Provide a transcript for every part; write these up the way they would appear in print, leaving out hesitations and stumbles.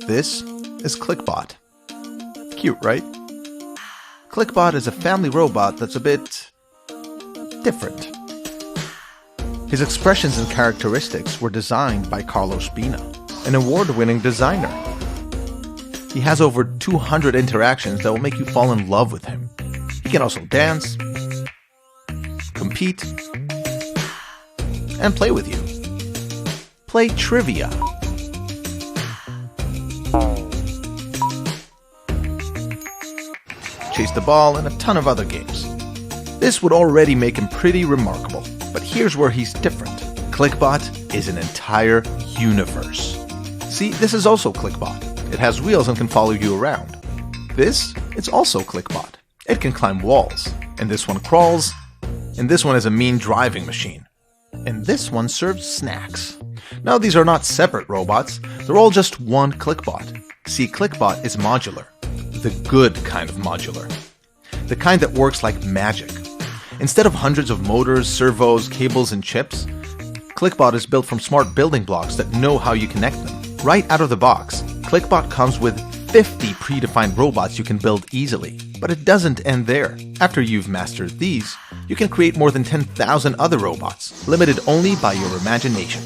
This is Clickbot. Cute, right? Clickbot is a family robot that's a bit different. His expressions and characteristics were designed by Carlos Bina, an award-winning designer. He has over 200 interactions that will make you fall in love with him. He can also dance, compete, and play with you. Play trivia. Chase the ball, and a ton of other games. This would already make him pretty remarkable, but here's where he's different. Clickbot is an entire universe. See, this is also Clickbot. It has wheels and can follow you around. This, it's also Clickbot. It can climb walls, and this one crawls, and this one is a mean driving machine. And this one serves snacks. Now these are not separate robots, they're all just one Clickbot. See, Clickbot is modular. The good kind of modular. The kind that works like magic. Instead of hundreds of motors, servos, cables, and chips, Clickbot is built from smart building blocks that know how you connect them. Right out of the box, Clickbot comes with 50 predefined robots you can build easily. But it doesn't end there. After you've mastered these, you can create more than 10,000 other robots, limited only by your imagination.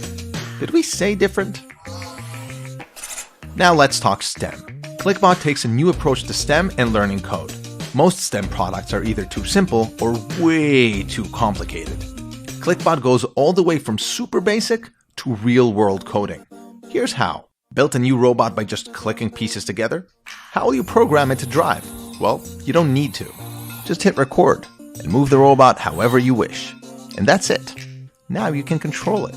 Did we say different? Now let's talk STEM. Clickbot takes a new approach to STEM and learning code. Most STEM products are either too simple or way too complicated. Clickbot goes all the way from super basic to real-world coding. Here's how. Built a new robot by just clicking pieces together? How will you program it to drive? Well, you don't need to. Just hit record and move the robot however you wish. And that's it. Now you can control it.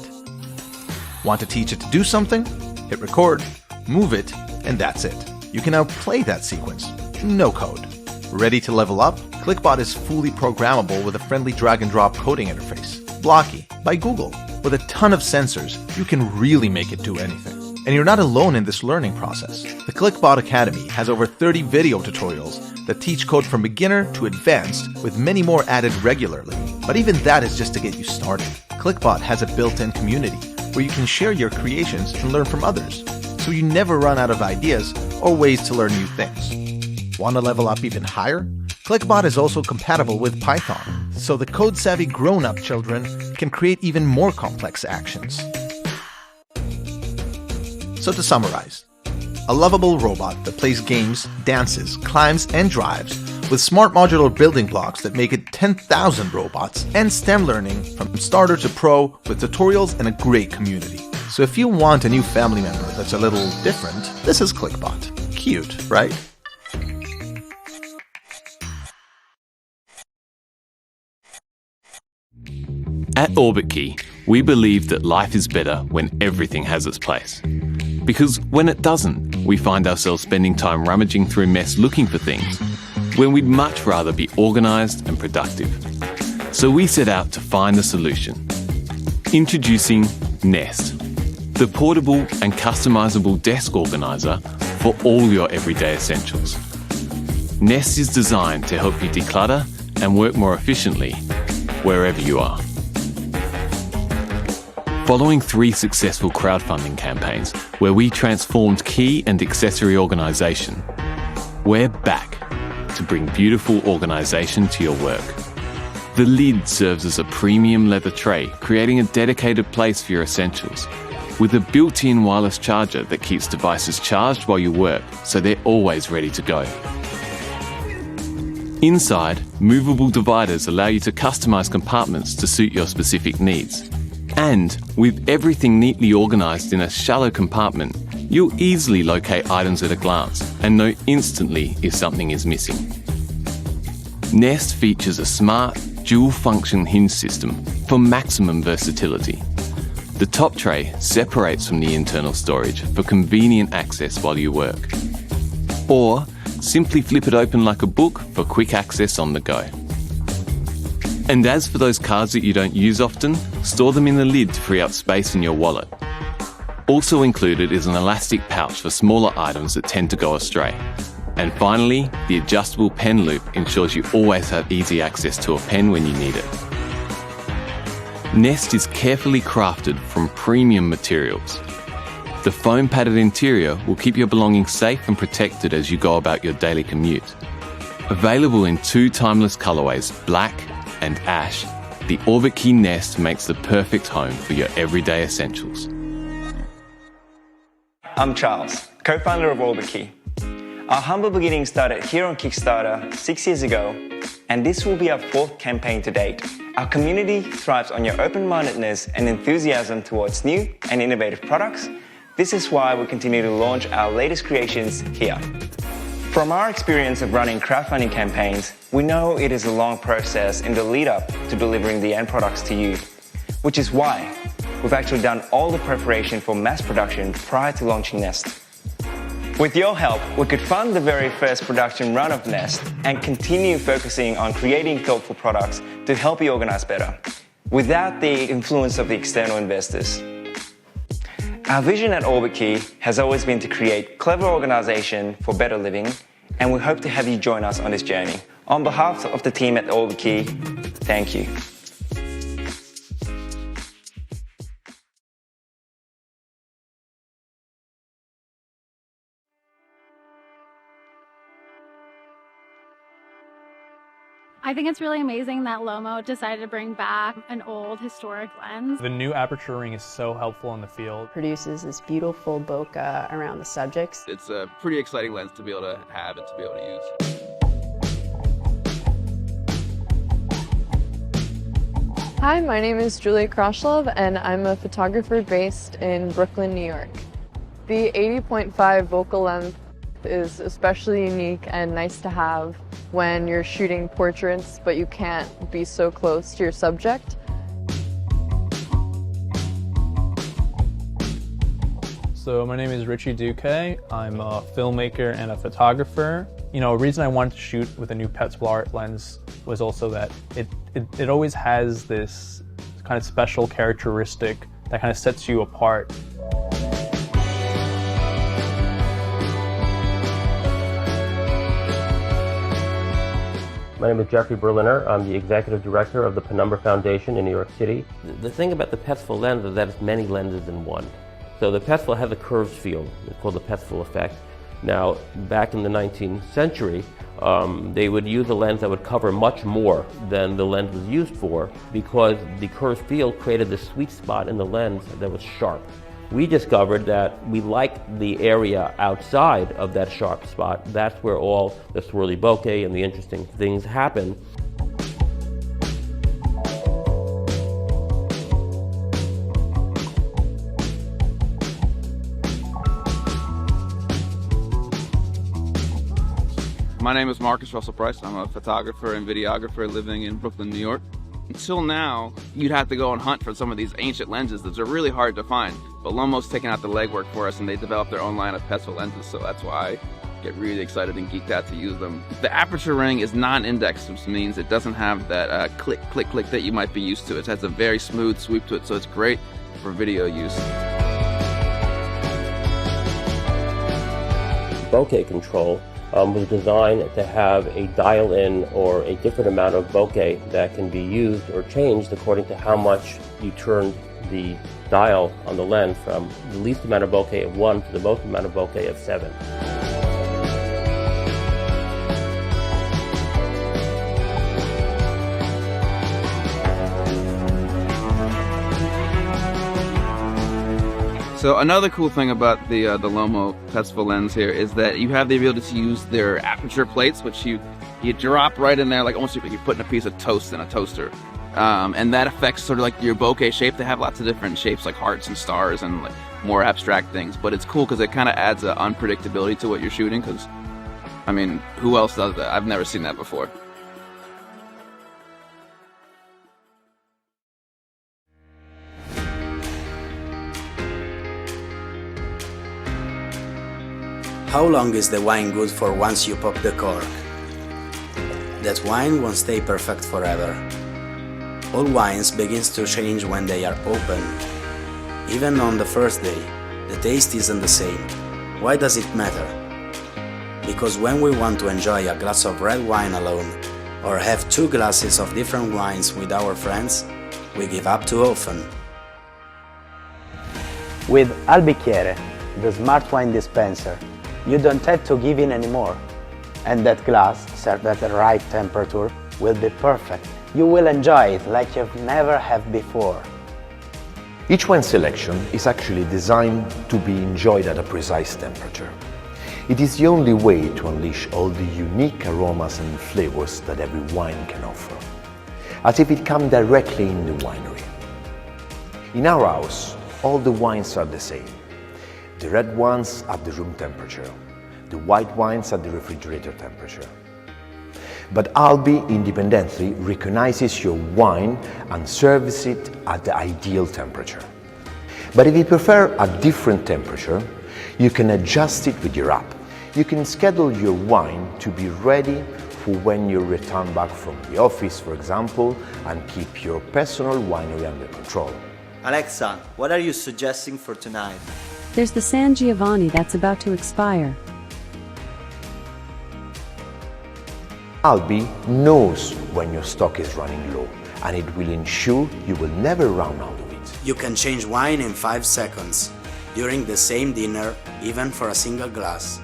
Want to teach it to do something? Hit record, move it, and that's it. You can now play that sequence. No code. Ready to level up? Clickbot is fully programmable with a friendly drag-and-drop coding interface. Blocky by Google. With a ton of sensors, you can really make it do anything. And you're not alone in this learning process. The Clickbot Academy has over 30 video tutorials that teach code from beginner to advanced, with many more added regularly. But even that is just to get you started. Clickbot has a built-in community where you can share your creations and learn from others, so you never run out of ideas or ways to learn new things. Want to level up even higher? Clickbot is also compatible with Python, so the code-savvy grown-up children can create even more complex actions. So to summarize, a lovable robot that plays games, dances, climbs, and drives, with smart modular building blocks that make it 10,000 robots, and STEM learning from starter to pro with tutorials and a great community. So if you want a new family member that's a little different, this is Clickbot. Cute, right? At Orbitkey, we believe that life is better when everything has its place. Because when it doesn't, we find ourselves spending time rummaging through mess looking for things, when we'd much rather be organised and productive. So we set out to find the solution. Introducing Nest, the portable and customisable desk organiser for all your everyday essentials. Nest is designed to help you declutter and work more efficiently wherever you are. Following 3 successful crowdfunding campaigns where we transformed key and accessory organisation, we're back to bring beautiful organisation to your work. The lid serves as a premium leather tray, creating a dedicated place for your essentials, with a built-in wireless charger that keeps devices charged while you work, so they're always ready to go. Inside, movable dividers allow you to customise compartments to suit your specific needs. And with everything neatly organised in a shallow compartment, you'll easily locate items at a glance and know instantly if something is missing. Nest features a smart, dual-function hinge system for maximum versatility. The top tray separates from the internal storage for convenient access while you work. Or simply flip it open like a book for quick access on the go. And as for those cards that you don't use often, store them in the lid to free up space in your wallet. Also included is an elastic pouch for smaller items that tend to go astray. And finally, the adjustable pen loop ensures you always have easy access to a pen when you need it. Nest is carefully crafted from premium materials. The foam-padded interior will keep your belongings safe and protected as you go about your daily commute. Available in 2 timeless colorways, black and ash, the Orbitkey Nest makes the perfect home for your everyday essentials. I'm Charles, co-founder of Orbitkey. Our humble beginnings started here on Kickstarter 6 years ago, and this will be our 4th campaign to date. Our community thrives on your open-mindedness and enthusiasm towards new and innovative products. This is why we continue to launch our latest creations here. From our experience of running crowdfunding campaigns, we know it is a long process in the lead-up to delivering the end products to you, which is why we've actually done all the preparation for mass production prior to launching Nest. With your help, we could fund the very first production run of Nest and continue focusing on creating thoughtful products to help you organize better, without the influence of the external investors. Our vision at Orbitkey has always been to create clever organization for better living, and we hope to have you join us on this journey. On behalf of the team at Orbitkey, thank you. I think it's really amazing that Lomo decided to bring back an old historic lens. The new aperture ring is so helpful in the field. Produces this beautiful bokeh around the subjects. It's a pretty exciting lens to be able to have and to be able to use. Hi, my name is Julia Kroshlov and I'm a photographer based in Brooklyn, New York. The 80.5 focal length is especially unique and nice to have when you're shooting portraits but you can't be so close to your subject. So my name is Richie Duque. I'm a filmmaker and a photographer. You know, a reason I wanted to shoot with a new Petzal art lens was also that it always has this kind of special characteristic that kind of sets you apart. My name is Jeffrey Berliner. I'm the executive director of the Penumbra Foundation in New York City. The thing about the Petzal lens is that it's many lenses in one. So the Petzal has a curved field. It's called the Petzal effect. Now, back in the 19th century, they would use a lens that would cover much more than the lens was used for because the curved field created this sweet spot in the lens that was sharp. We discovered that we liked the area outside of that sharp spot. That's where all the swirly bokeh and the interesting things happen. My name is Marcus Russell Price. I'm a photographer and videographer living in Brooklyn, New York. Until now, you'd have to go and hunt for some of these ancient lenses that are really hard to find. But Lomo's taken out the legwork for us and they developed their own line of Petzal lenses, so that's why I get really excited and geeked out to use them. The aperture ring is non-indexed, which means it doesn't have that click, click, click that you might be used to. It has a very smooth sweep to it, so it's great for video use. Bokeh control was designed to have a dial-in or a different amount of bokeh that can be used or changed according to how much you turned the dial on the lens from the least amount of bokeh of 1 to the most amount of bokeh of 7. So another cool thing about the Lomo Petzal lens here is that you have the ability to use their aperture plates, which you drop right in there, like almost like you're putting a piece of toast in a toaster. And that affects sort of like your bokeh shape. They have lots of different shapes like hearts and stars and like more abstract things. But it's cool because it kind of adds an unpredictability to what you're shooting because, I mean, who else does that? I've never seen that before. How long is the wine good for once you pop the cork? That wine won't stay perfect forever. All wines begin to change when they are open. Even on the first day, the taste isn't the same. Why does it matter? Because when we want to enjoy a glass of red wine alone, or have 2 glasses of different wines with our friends, we give up too often. With Albicchiere, the smart wine dispenser, you don't have to give in anymore. And that glass, served at the right temperature, will be perfect. You will enjoy it like you've never have before. Each wine selection is actually designed to be enjoyed at a precise temperature. It is the only way to unleash all the unique aromas and flavors that every wine can offer, as if it comes directly in the winery. In our house, all the wines are the same. The red ones at the room temperature, the white wines at the refrigerator temperature. But Albi independently recognizes your wine and serves it at the ideal temperature. But if you prefer a different temperature, you can adjust it with your app. You can schedule your wine to be ready for when you return back from the office, for example, and keep your personal winery under control. Alexa, what are you suggesting for tonight? There's the San Giovanni that's about to expire. Albi knows when your stock is running low, and it will ensure you will never run out of it. You can change wine in 5 seconds, during the same dinner, even for a single glass.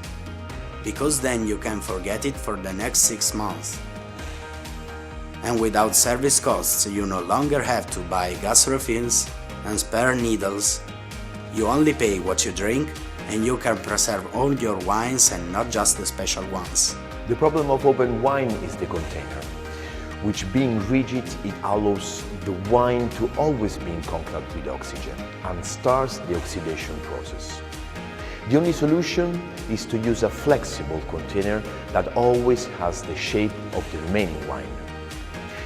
Because then you can forget it for the next 6 months. And without service costs, you no longer have to buy gas refills and spare needles. You only pay what you drink, and you can preserve all your wines and not just the special ones. The problem of open wine is the container, which being rigid, it allows the wine to always be in contact with oxygen and starts the oxidation process. The only solution is to use a flexible container that always has the shape of the remaining wine.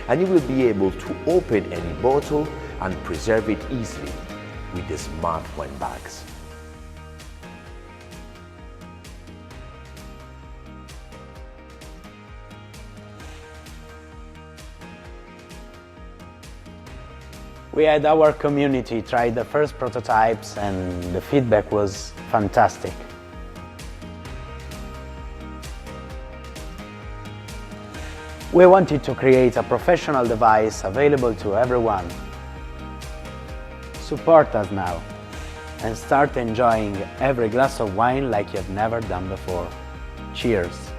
And you will be able to open any bottle and preserve it easily with the smart wine bags. We had our community try the first prototypes and the feedback was fantastic. We wanted to create a professional device available to everyone. Support us now and start enjoying every glass of wine like you've never done before. Cheers!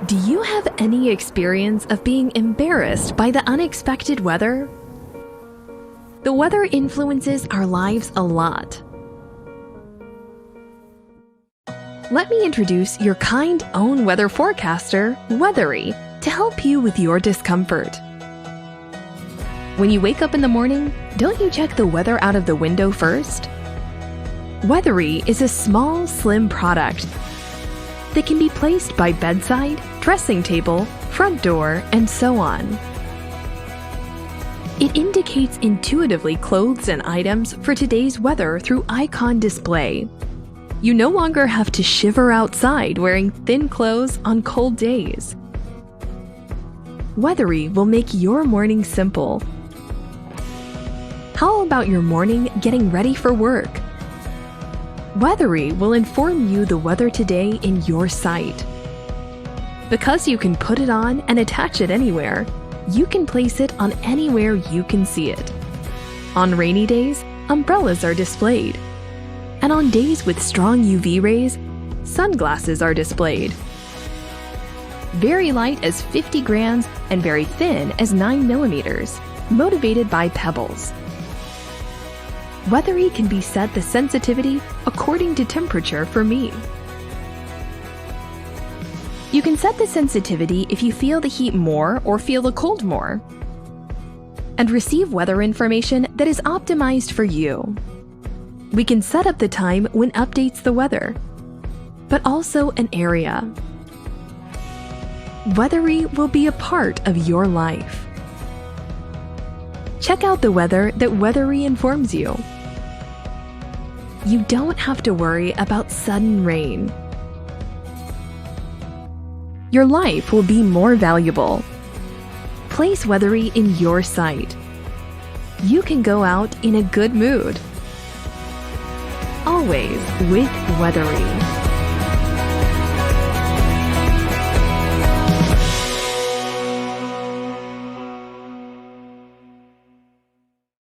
Do you have any experience of being embarrassed by the unexpected weather? The weather influences our lives a lot. Let me introduce your kind own weather forecaster, Weathery, to help you with your discomfort. When you wake up in the morning, don't you check the weather out of the window first? Weathery is a small, slim product that can be placed by bedside, dressing table, front door, and so on. It indicates intuitively clothes and items for today's weather through icon display. You no longer have to shiver outside wearing thin clothes on cold days. Weathery will make your morning simple. How about your morning getting ready for work? Weathery will inform you the weather today in your sight. Because you can put it on and attach it anywhere, you can place it on anywhere you can see it. On rainy days, umbrellas are displayed. And on days with strong UV rays, sunglasses are displayed. Very light as 50 grams and very thin as 9 millimeters, motivated by pebbles. Weathery can be set the sensitivity according to temperature for me. You can set the sensitivity if you feel the heat more or feel the cold more, and receive weather information that is optimized for you. We can set up the time when updates the weather, but also an area. Weathery will be a part of your life. Check out the weather that Weathery informs you. You don't have to worry about sudden rain. Your life will be more valuable. Place Weathery in your sight. You can go out in a good mood. Always with Weathery.